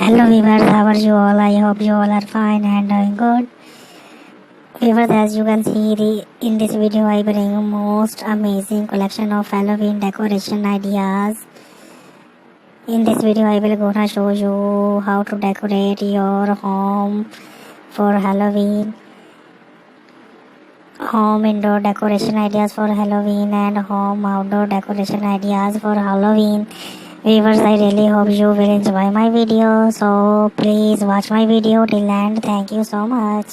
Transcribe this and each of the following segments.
Hello viewers, how are you all? I hope you all are fine and doing good. Viewers, as you can see in this video, I bring most amazing collection of Halloween decoration ideas. In this video, I will gonna show you how to decorate your home for Halloween. Home indoor decoration ideas for Halloween and home outdoor decoration ideas for Halloween. Viewers, I really hope you will enjoy my video. So please watch my video till end. Thank you so much.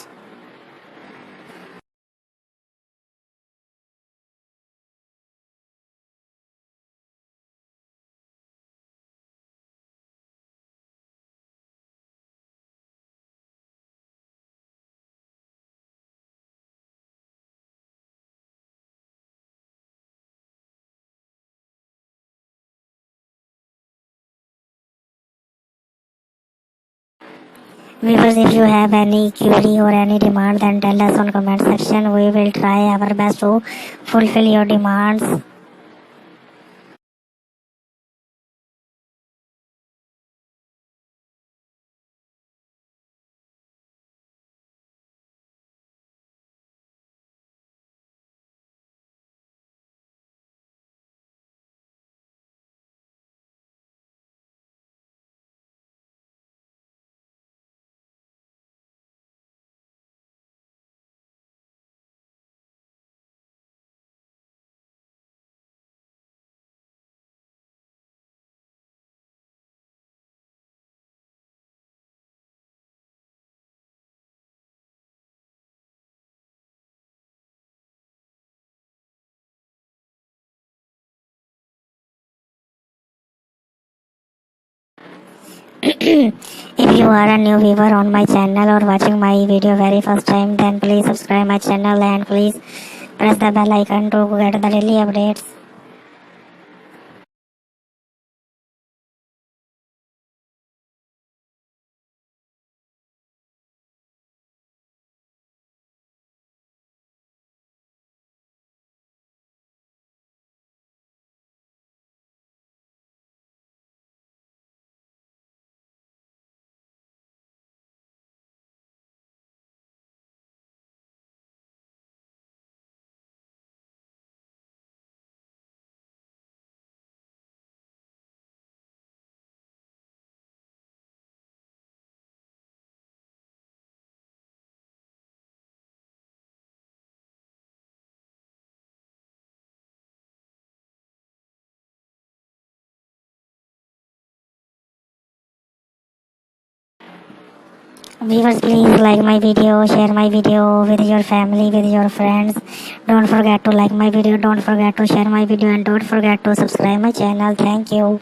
Viewers, if you have any query or any demand, then tell us on comment section. We will try our best to fulfill your demands. If you are a new viewer on my channel or watching my video very first time, then please subscribe my channel and please press the bell icon to get the daily updates. Viewers, please like my video, share my video with your family, with your friends. Don't forget to like my video, don't forget to share my video, and don't forget to subscribe my channel. Thank you.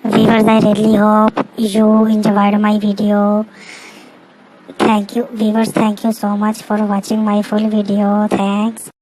Viewers, I really hope you enjoyed my video. Thank you. Viewers, thank you so much for watching my full video. Thanks.